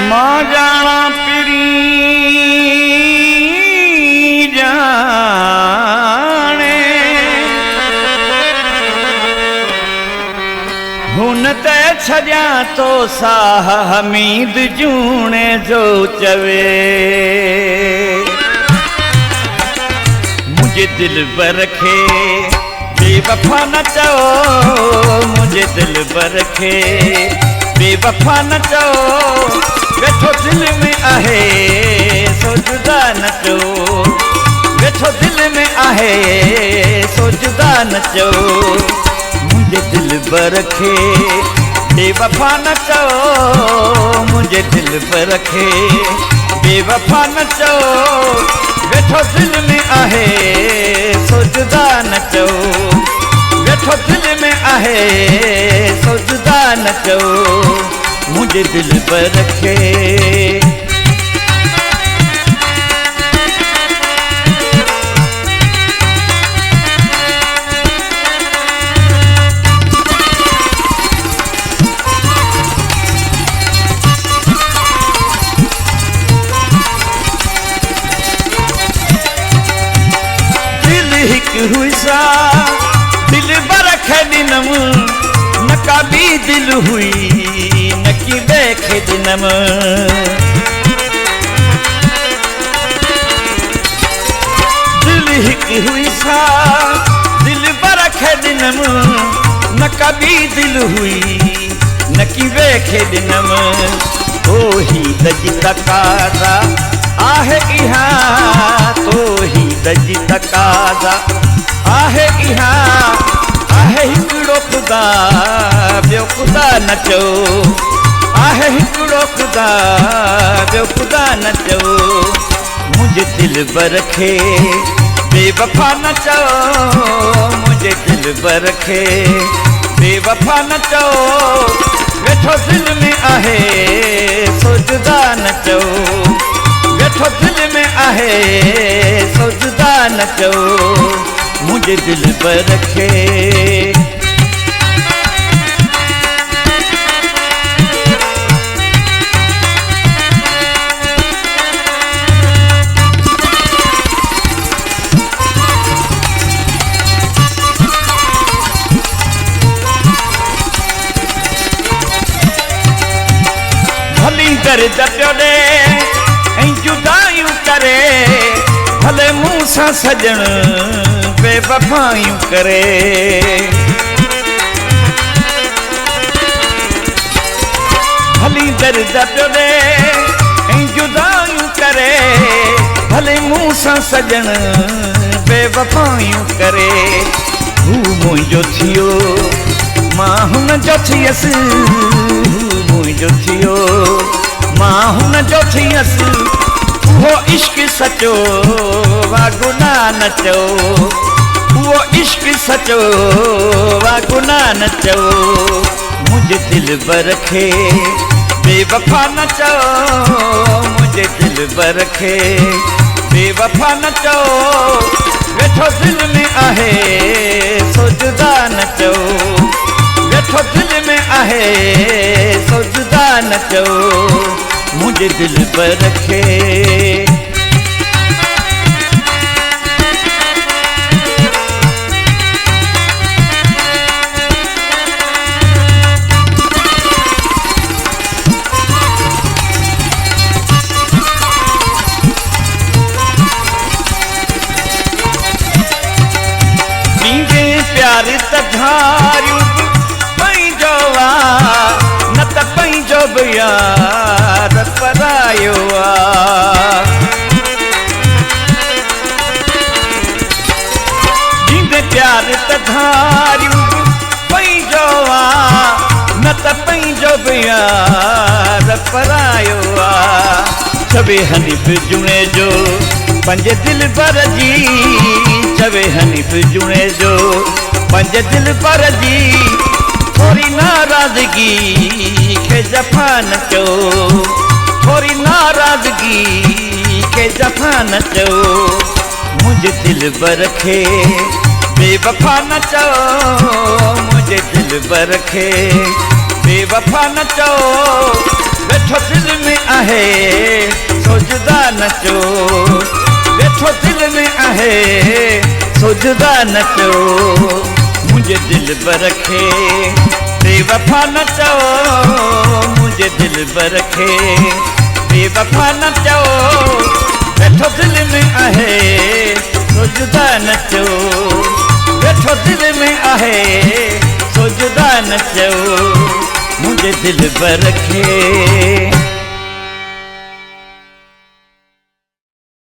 मां जाना पिरी जाने हुन ते छजा तो साह हमीद जूने जो चवे मुझे दिल बरखे बेवफा न चओ मुझे दिल बरखे बेवफा न चओ वेठो दिल में आहे सो जुदा न चओ वेठो दिल में आहे सो जुदा न चओ मुझे दिल बरखे बेवफा न चओ मुझे दिल बरखे बेवफा न चओ वेठो दिल में आहे सो जुदा न चओ वेठो दिल में आहे सो जुदा न चओ मुझे दिल पर रखे दिल हिक हुई सा दिल पर रखे दिनम नका भी दिल हुई नकी देखे दिनम दिल हिक हुई सा दिल पर रखे दिनम नका भी दिल हुई नकी देखे दिनम तो ही दजी तकादा आहे इहा तो ही दजी तकादा आहे इहा आहे हिकड़ो खुदा ॿियो खुदा न चओ आहे हिकड़ो खुदा ॿियो खुदा न चओ मुझे दिल बरखे बेवफा न चओ मुझे दिल बरखे बेवफा न चओ वेठो दिल में आहे सो जुदा न चओ वेठो दिल में आहे सो जुदा न चओ मुझे दिल बरखे भली दर्द पियो ॾे ऐं जुदायूं करे भले मूं सां सजण बेवफायूं करे भली दर्द पियो ॾे ऐं जुदायूं करे भले मूं सां सजण बेवफायूं करे हू मुंहिंजो थियो मां हुन जो थियसि मुंहिंजो थियो मां हुन जो थियसि वो इश्क सचो वा गुनाह न चओ वो इश्क सचो वा गुनाह न चओ मुझे दिल बरखे बेवफा न चओ मुझे दिल बरखे बेवफा न चओ वेठो दिल में आहे सो जुदा न चओ वेठो दिल में आहे सो जुदा न चओ मुझे दिल बरखे प्यार तधारियूं पंहिंजो न त पंहिंजो बि यार परायो जिंदे प्यार तधारियूं पंहिंजो न त पंहिंजो बि यार परायो छवे हनीफ़ जुणे जो पंज दिल पर जी छवे हनीफ़ जुणे जो पंज दिल पर जी थोड़ी नाराज़गी के जफ़ा न चओ थोड़ी नाराज़गी के बेजफा न चओ मुझे दिल बर खे बेवफा न चओ मुझे दिल बर खे बेवफा न चओ वेठो दिल में आहे सो जुदा न चओ वेठो दिल में आहे सो जुदा न चओ मुझे दिल बर खे बेवफा न चओ मुझे दिल बर खे बेवफा न चओ वेठो दिल में आहे सो जुदा न चओ वेठो दिल में आहे सो जुदा न चओ मुझे दिल बर खे